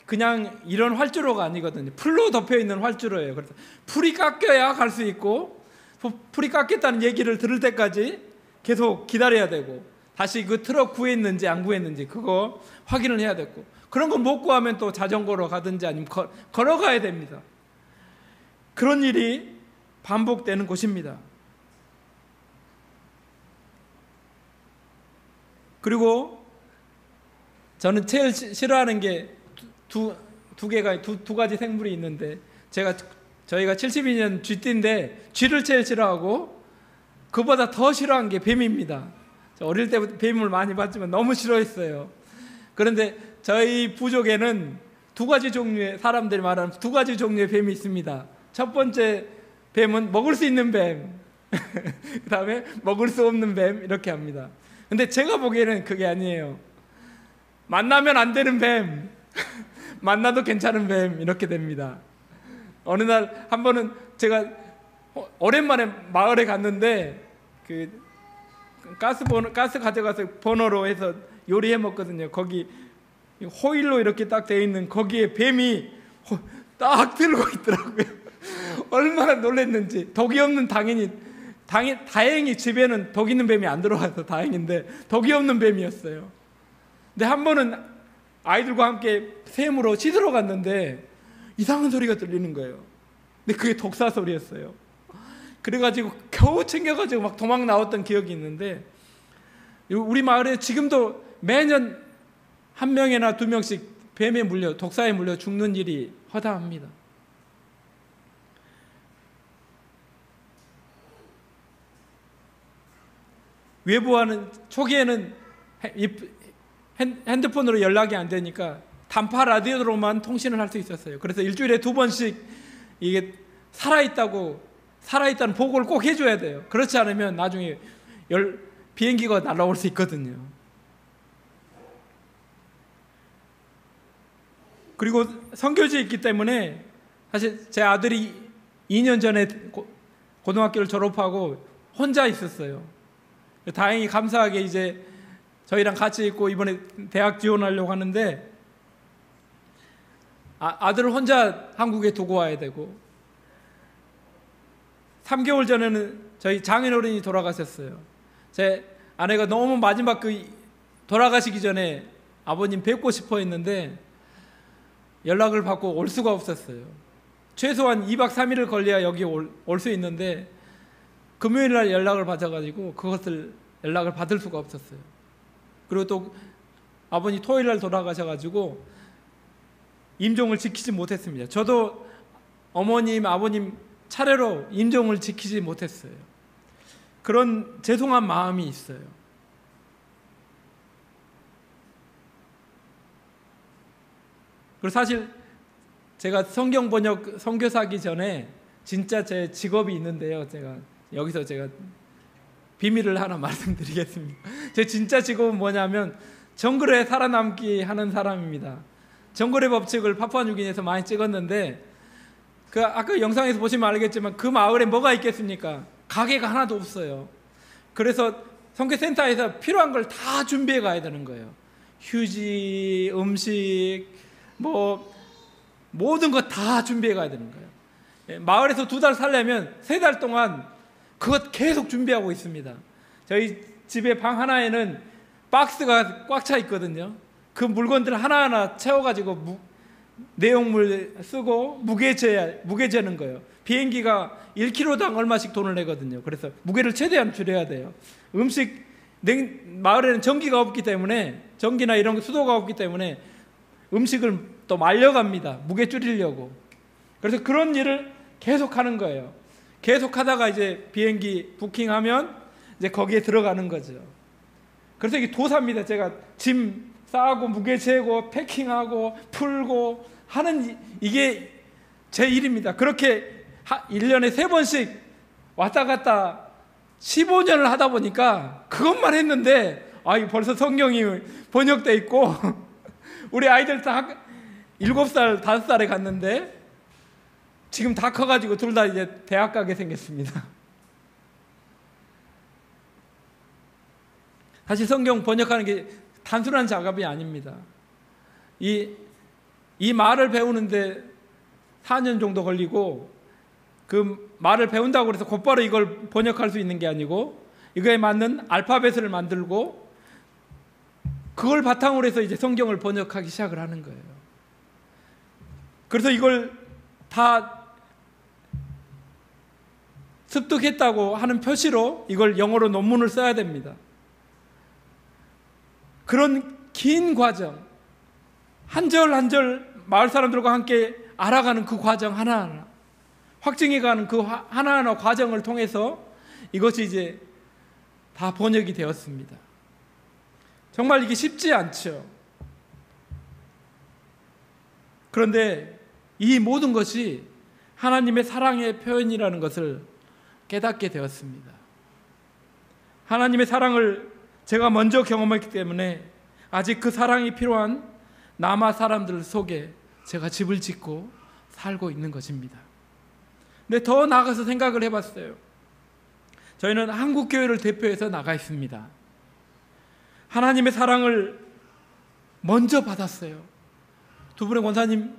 그냥 이런 활주로가 아니거든요. 풀로 덮여 있는 활주로예요. 그래서 풀이 깎여야 갈 수 있고, 풀이 깎였다는 얘기를 들을 때까지 계속 기다려야 되고, 다시 그 트럭 구했는지 안 구했는지 그거 확인을 해야 됐고, 그런 거 못 구하면 또 자전거로 가든지 아니면 걸어가야 됩니다. 그런 일이 반복되는 곳입니다. 그리고 저는 제일 싫어하는 게 두 가지 생물이 있는데, 저희가 72년 쥐띠인데 쥐를 제일 싫어하고 그보다 더 싫어한 게 뱀입니다. 어릴 때부터 뱀을 많이 봤지만 너무 싫어했어요. 그런데 저희 부족에는 2가지 종류의, 사람들이 말하는 2가지 종류의 뱀이 있습니다. 첫 번째 뱀은 먹을 수 있는 뱀, 그 다음에 먹을 수 없는 뱀, 이렇게 합니다. 근데 제가 보기에는 그게 아니에요. 만나면 안 되는 뱀, 만나도 괜찮은 뱀 이렇게 됩니다. 어느 날 한 번은 제가 오랜만에 마을에 갔는데 그 가스 가져가서 버너로 해서 요리해 먹거든요. 거기 호일로 이렇게 딱 돼 있는 거기에 뱀이 딱 들고 있더라고요. 얼마나 놀랐는지. 독이 없는 다행히 집에는 독 있는 뱀이 안 들어와서 다행인데 독이 없는 뱀이었어요. 근데 한 번은 아이들과 함께 샘으로 씻으러 갔는데 이상한 소리가 들리는 거예요. 근데 그게 독사 소리였어요. 그래가지고 겨우 챙겨가지고 막 도망 나왔던 기억이 있는데, 우리 마을에 지금도 매년 한 명이나 두 명씩 뱀에 물려, 독사에 물려 죽는 일이 허다합니다. 외부와는 초기에는 핸드폰으로 연락이 안 되니까 단파 라디오로만 통신을 할 수 있었어요. 그래서 일주일에 2번씩 이게 살아있다는 보고를 꼭 해줘야 돼요. 그렇지 않으면 나중에 비행기가 날아올 수 있거든요. 그리고 선교지에 있기 때문에 사실 제 아들이 2년 전에 고등학교를 졸업하고 혼자 있었어요. 다행히 감사하게 이제 저희랑 같이 있고 이번에 대학 지원하려고 하는데, 아들을 혼자 한국에 두고 와야 되고, 3개월 전에는 저희 장인어른이 돌아가셨어요. 제 아내가 너무 마지막 돌아가시기 전에 아버님 뵙고 싶어 했는데 연락을 받고 올 수가 없었어요. 최소한 2박 3일을 걸려야 여기 올 수 있는데 금요일 날 연락을 받아가지고 그것을 연락을 받을 수가 없었어요. 그리고 또 아버님 토요일 날 돌아가셔가지고 임종을 지키지 못했습니다. 저도 어머님, 아버님 차례로 임종을 지키지 못했어요. 그런 죄송한 마음이 있어요. 그리고 사실 제가 성경 번역 선교사기 전에 진짜 제 직업이 있는데요. 여기서 제가 비밀을 하나 말씀드리겠습니다. 제 진짜 직업은 뭐냐면 정글에 살아남기 하는 사람입니다. 정글의 법칙을 파푸아뉴기니에서 많이 찍었는데, 아까 영상에서 보시면 알겠지만 그 마을에 뭐가 있겠습니까? 가게가 하나도 없어요. 그래서 선교센터에서 필요한 걸 다 준비해 가야 되는 거예요. 휴지, 음식, 모든 거 다 준비해 가야 되는 거예요. 마을에서 2달 살려면 3달 동안 그것 계속 준비하고 있습니다. 저희 집에 방 하나에는 박스가 꽉 차 있거든요. 그 물건들 하나하나 채워가지고 내용물 쓰고 무게 재는 거예요. 비행기가 1kg당 얼마씩 돈을 내거든요. 그래서 무게를 최대한 줄여야 돼요. 마을에는 전기가 없기 때문에, 전기나 이런 수도가 없기 때문에 음식을 또 말려갑니다. 무게 줄이려고. 그래서 그런 일을 계속 하는 거예요. 계속 하다가 이제 비행기 부킹하면 이제 거기에 들어가는 거죠. 그래서 이게 도사입니다. 제가 짐 싸고 무게 재고 패킹하고 풀고 하는 이게 제 일입니다. 그렇게 1년에 3번씩 왔다 갔다 15년을 하다 보니까 그것만 했는데 벌써 성경이 번역돼 있고 우리 아이들 다 7살, 5살에 갔는데 지금 다 커가지고 둘 다 이제 대학 가게 생겼습니다. 사실 성경 번역하는 게 단순한 작업이 아닙니다. 이 말을 배우는데 4년 정도 걸리고, 그 말을 배운다고 해서 곧바로 이걸 번역할 수 있는 게 아니고 이거에 맞는 알파벳을 만들고 그걸 바탕으로 해서 이제 성경을 번역하기 시작을 하는 거예요. 그래서 이걸 다 습득했다고 하는 표시로 이걸 영어로 논문을 써야 됩니다. 그런 긴 과정, 한 절 한 절 마을 사람들과 함께 알아가는 그 과정 하나하나, 확증해가는 그 하나하나 과정을 통해서 이것이 이제 다 번역이 되었습니다. 정말 이게 쉽지 않죠. 그런데 이 모든 것이 하나님의 사랑의 표현이라는 것을 깨닫게 되었습니다. 하나님의 사랑을 제가 먼저 경험했기 때문에 아직 그 사랑이 필요한 남아 사람들 속에 제가 집을 짓고 살고 있는 것입니다. 근데 더 나아가서 생각을 해봤어요. 저희는 한국교회를 대표해서 나가 있습니다. 하나님의 사랑을 먼저 받았어요. 두 분의 권사님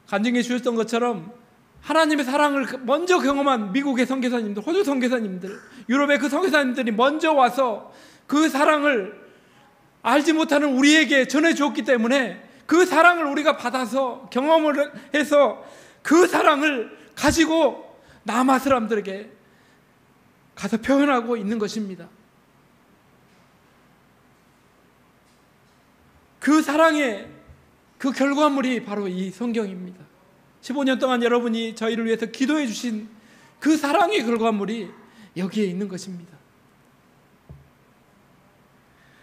간증해 주셨던 것처럼 하나님의 사랑을 먼저 경험한 미국의 선교사님들, 호주 선교사님들, 유럽의 그 선교사님들이 먼저 와서 그 사랑을 알지 못하는 우리에게 전해 주었기 때문에 그 사랑을 우리가 받아서 경험을 해서 그 사랑을 가지고 남아 사람들에게 가서 표현하고 있는 것입니다. 그 사랑의 그 결과물이 바로 이 성경입니다. 15년 동안 여러분이 저희를 위해서 기도해 주신 그 사랑의 결과물이 여기에 있는 것입니다.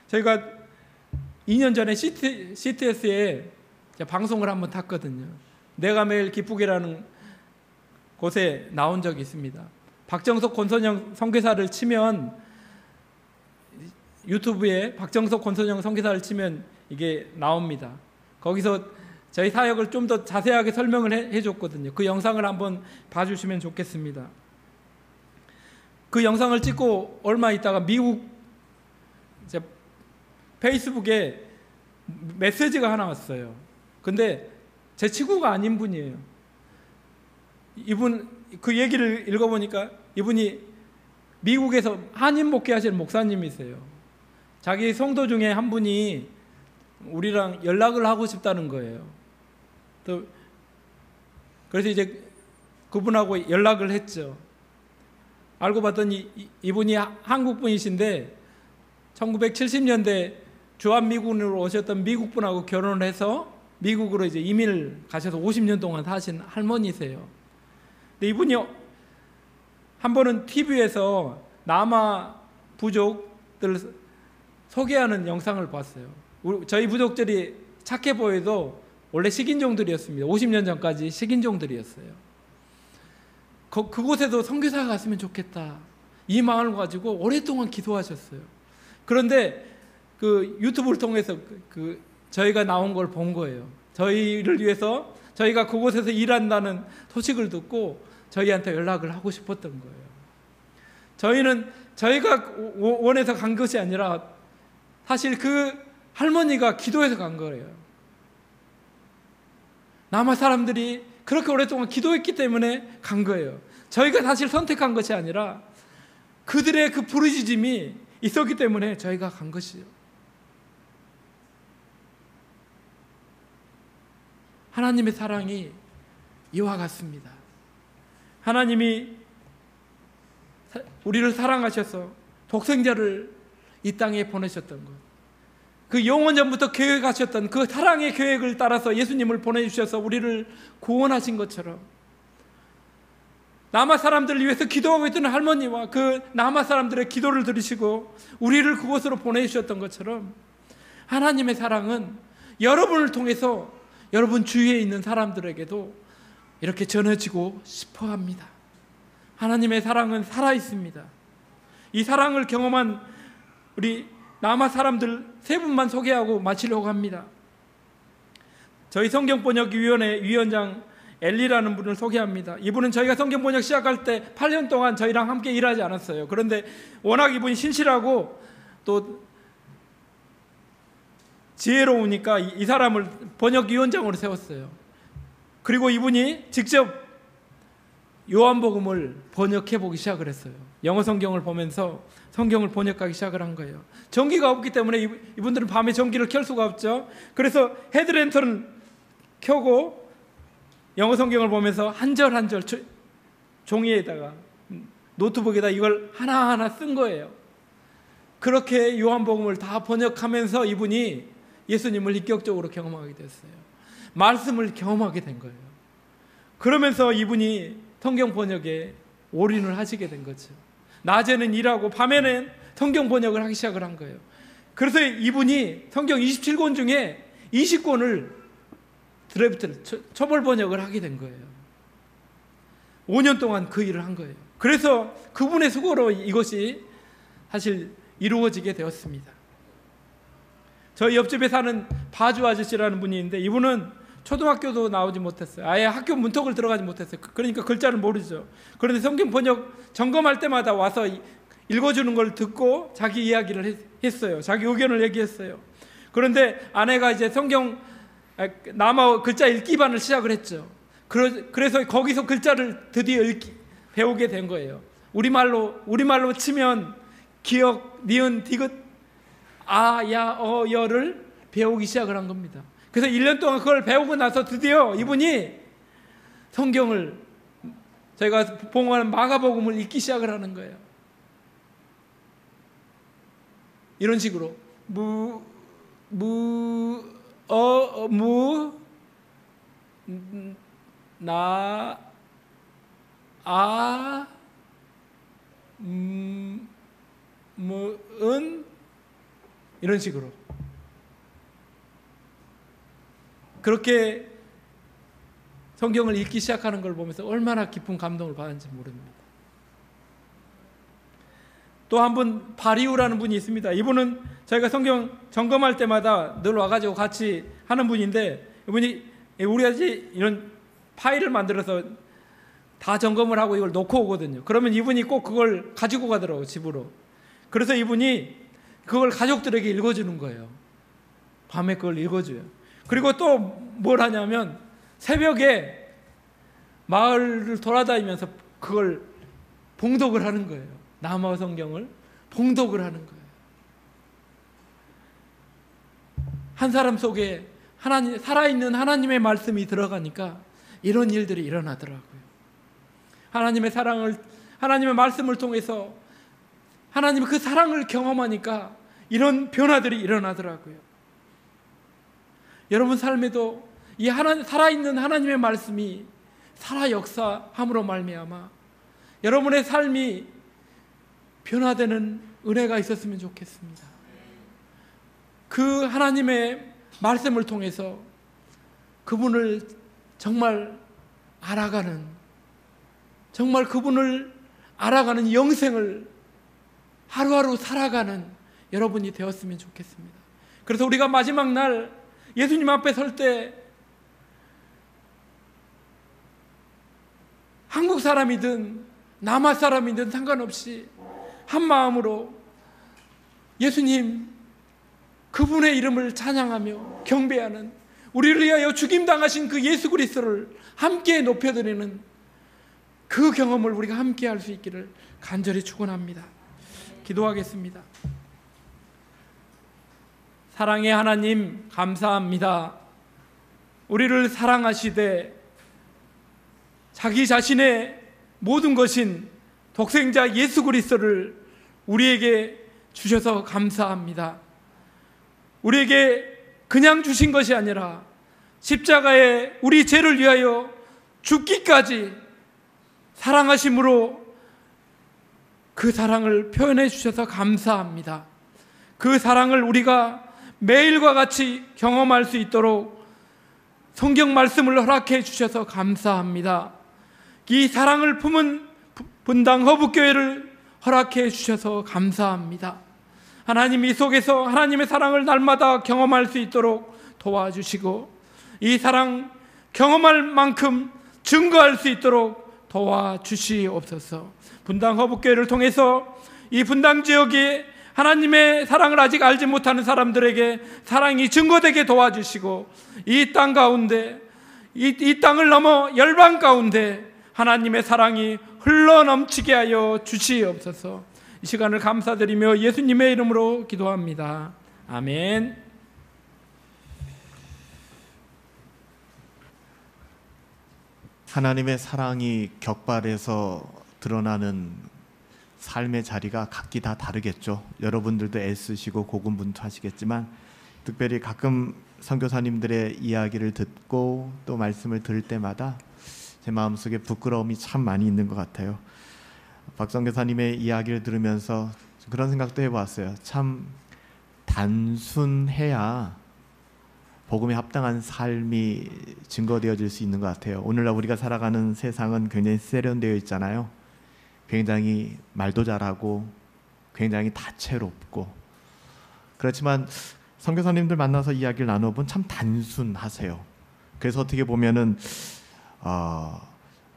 저희가 2년 전에 CTS에 방송을 한번 탔거든요. 내가 매일 기쁘게라는 곳에 나온 적이 있습니다. 박정석 권선영 선교사를 치면, 유튜브에 박정석 권선영 선교사를 치면 이게 나옵니다. 거기서 저희 사역을 좀 더 자세하게 설명을 해줬거든요. 그 영상을 한번 봐주시면 좋겠습니다. 그 영상을 찍고 얼마 있다가 미국 페이스북에 메시지가 하나 왔어요. 근데 제 친구가 아닌 분이에요. 이분 그 얘기를 읽어보니까 이분이 미국에서 한인 목회하시는 목사님이세요. 자기 성도 중에 한 분이 우리랑 연락을 하고 싶다는 거예요. 또 그래서 이제 그분하고 연락을 했죠. 알고 봤더니 이분이 한국 분이신데 1970년대 주한미군으로 오셨던 미국 분하고 결혼을 해서 미국으로 이제 이민을 가셔서 50년 동안 사신 할머니세요. 근데 이분이 한 번은 TV에서 남아 부족들을 소개하는 영상을 봤어요. 저희 부족들이 착해 보여도 원래 식인종들이었습니다. 50년 전까지 식인종들이었어요. 그곳에도 선교사가 갔으면 좋겠다, 이 마음을 가지고 오랫동안 기도하셨어요. 그런데 그 유튜브를 통해서 저희가 나온 걸 본 거예요. 저희를 위해서 저희가 그곳에서 일한다는 소식을 듣고 저희한테 연락을 하고 싶었던 거예요. 저희는 저희가 원해서 간 것이 아니라 사실 그 할머니가 기도해서 간 거예요. 남아 사람들이 그렇게 오랫동안 기도했기 때문에 간 거예요. 저희가 사실 선택한 것이 아니라 그들의 그 부르짖음이 있었기 때문에 저희가 간 것이요. 하나님의 사랑이 이와 같습니다. 하나님이 우리를 사랑하셔서 독생자를 이 땅에 보내셨던 것, 그 영원전부터 계획하셨던 그 사랑의 계획을 따라서 예수님을 보내주셔서 우리를 구원하신 것처럼, 남아 사람들을 위해서 기도하고 있던 할머니와 그 남아 사람들의 기도를 들으시고 우리를 그곳으로 보내주셨던 것처럼, 하나님의 사랑은 여러분을 통해서 여러분 주위에 있는 사람들에게도 이렇게 전해지고 싶어 합니다. 하나님의 사랑은 살아있습니다. 이 사랑을 경험한 우리 남아 사람들 세 분만 소개하고 마치려고 합니다. 저희 성경번역위원회 위원장 엘리라는 분을 소개합니다. 이분은 저희가 성경번역 시작할 때 8년 동안 저희랑 함께 일하지 않았어요. 그런데 워낙 이분이 신실하고 또 지혜로우니까 이 사람을 번역위원장으로 세웠어요. 그리고 이분이 직접 요한복음을 번역해 보기 시작을 했어요. 영어 성경을 보면서 성경을 번역하기 시작을 한 거예요. 전기가 없기 때문에 이분들은 밤에 전기를 켤 수가 없죠. 그래서 헤드랜턴을 켜고 영어 성경을 보면서 한 절 한 절 종이에다가 노트북에다 이걸 하나하나 쓴 거예요. 그렇게 요한복음을 다 번역하면서 이분이 예수님을 인격적으로 경험하게 됐어요. 말씀을 경험하게 된 거예요. 그러면서 이분이 성경 번역에 올인을 하시게 된 거죠. 낮에는 일하고 밤에는 성경 번역을 하기 시작을 한 거예요. 그래서 이분이 성경 27권 중에 20권을 드래프트를 초벌 번역을 하게 된 거예요. 5년 동안 그 일을 한 거예요. 그래서 그분의 수고로 이것이 사실 이루어지게 되었습니다. 저희 옆집에 사는 바주 아저씨라는 분이 있는데, 이분은 초등학교도 나오지 못했어요. 아예 학교 문턱을 들어가지 못했어요. 그러니까 글자를 모르죠. 그런데 성경 번역 점검할 때마다 와서 읽어주는 걸 듣고 자기 이야기를 했어요. 자기 의견을 얘기했어요. 그런데 아내가 이제 성경 남아 글자 읽기반을 시작을 했죠. 그래서 거기서 글자를 드디어 배우게 된 거예요. 우리말로 치면 기역, 니은, 디귿, 아, 야, 어, 여를 배우기 시작을 한 겁니다. 그래서 1년 동안 그걸 배우고 나서 드디어 이분이 성경을, 저희가 봉헌하는 마가복음을 읽기 시작을 하는 거예요. 이런 식으로 나, 아, 은, 이런 식으로 그렇게 성경을 읽기 시작하는 걸 보면서 얼마나 깊은 감동을 받았는지 모릅니다. 또 한 분 바리우라는 분이 있습니다. 이분은 저희가 성경 점검할 때마다 늘 와가지고 같이 하는 분인데, 이분이 우리가 이런 파일을 만들어서 다 점검을 하고 이걸 놓고 오거든요. 그러면 이분이 꼭 그걸 가지고 가더라고요, 집으로. 그래서 이분이 그걸 가족들에게 읽어주는 거예요. 밤에 그걸 읽어줘요. 그리고 또 뭘 하냐면 새벽에 마을을 돌아다니면서 그걸 봉독을 하는 거예요. 남아 성경을 봉독을 하는 거예요. 한 사람 속에 살아있는 하나님의 말씀이 들어가니까 이런 일들이 일어나더라고요. 하나님의 말씀을 통해서 하나님의 그 사랑을 경험하니까 이런 변화들이 일어나더라고요. 여러분 삶에도 이 살아있는 하나님의 말씀이 살아 역사함으로 말미암아 여러분의 삶이 변화되는 은혜가 있었으면 좋겠습니다. 그 하나님의 말씀을 통해서 그분을 정말 그분을 알아가는 영생을 하루하루 살아가는 여러분이 되었으면 좋겠습니다. 그래서 우리가 마지막 날 예수님 앞에 설 때 한국 사람이든 남아 사람이든 상관없이 한 마음으로 예수님 그분의 이름을 찬양하며 경배하는, 우리를 위하여 죽임당하신 그 예수 그리스도를 함께 높여드리는 그 경험을 우리가 함께 할 수 있기를 간절히 축원합니다. 기도하겠습니다. 사랑의 하나님 감사합니다. 우리를 사랑하시되 자기 자신의 모든 것인 독생자 예수 그리스도를 우리에게 주셔서 감사합니다. 우리에게 그냥 주신 것이 아니라 십자가에 우리 죄를 위하여 죽기까지 사랑하심으로 그 사랑을 표현해 주셔서 감사합니다. 그 사랑을 우리가 매일과 같이 경험할 수 있도록 성경 말씀을 허락해 주셔서 감사합니다. 이 사랑을 품은 분당 허북교회를 허락해 주셔서 감사합니다. 하나님, 이 속에서 하나님의 사랑을 날마다 경험할 수 있도록 도와주시고 이 사랑 경험할 만큼 증거할 수 있도록 도와주시옵소서. 분당 허북교회를 통해서 이 분당 지역에 하나님의 사랑을 아직 알지 못하는 사람들에게 사랑이 증거되게 도와주시고 이 땅 가운데 이 땅을 넘어 열방 가운데 하나님의 사랑이 흘러넘치게 하여 주시옵소서. 이 시간을 감사드리며 예수님의 이름으로 기도합니다. 아멘. 하나님의 사랑이 격발해서 드러나는 삶의 자리가 각기 다 다르겠죠. 여러분들도 애쓰시고 고군분투하시겠지만 특별히 가끔 선교사님들의 이야기를 듣고 또 말씀을 들을 때마다 제 마음속에 부끄러움이 참 많이 있는 것 같아요. 박 선교사님의 이야기를 들으면서 그런 생각도 해보았어요. 참 단순해야 복음에 합당한 삶이 증거되어질 수 있는 것 같아요. 오늘날 우리가 살아가는 세상은 굉장히 세련되어 있잖아요. 굉장히 말도 잘하고 굉장히 다채롭고, 그렇지만 선교사님들 만나서 이야기를 나눠본 참 단순하세요. 그래서 어떻게 보면은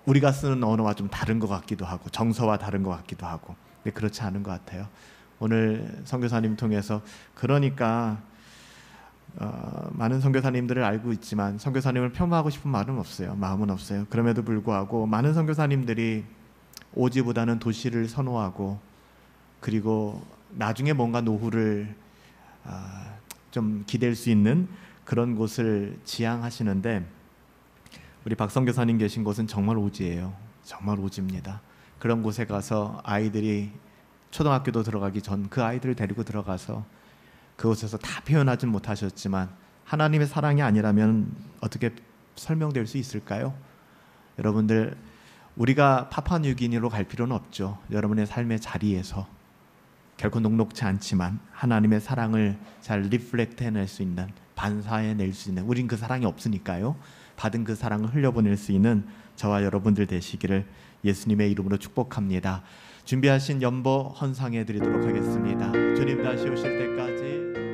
우리가 쓰는 언어와 좀 다른 것 같기도 하고 정서와 다른 것 같기도 하고, 근데 그렇지 않은 것 같아요. 오늘 선교사님 통해서 그러니까 많은 선교사님들을 알고 있지만 선교사님을 폄하하고 싶은 말은 없어요. 마음은 없어요. 그럼에도 불구하고 많은 선교사님들이 오지보다는 도시를 선호하고, 그리고 나중에 뭔가 노후를 좀 기댈 수 있는 그런 곳을 지향하시는데, 우리 박 선교사님 계신 곳은 정말 오지예요. 정말 오지입니다. 그런 곳에 가서 아이들이 초등학교도 들어가기 전 그 아이들을 데리고 들어가서 그곳에서 다 표현하진 못하셨지만 하나님의 사랑이 아니라면 어떻게 설명될 수 있을까요? 여러분들, 우리가 파푸아뉴기니로 갈 필요는 없죠. 여러분의 삶의 자리에서 결코 녹록지 않지만 하나님의 사랑을 잘 리플렉트 해낼 수 있는, 반사해낼 수 있는, 우린 그 사랑이 없으니까요, 받은 그 사랑을 흘려보낼 수 있는 저와 여러분들 되시기를 예수님의 이름으로 축복합니다. 준비하신 연보 헌상해 드리도록 하겠습니다. 주님 다시 오실 때까지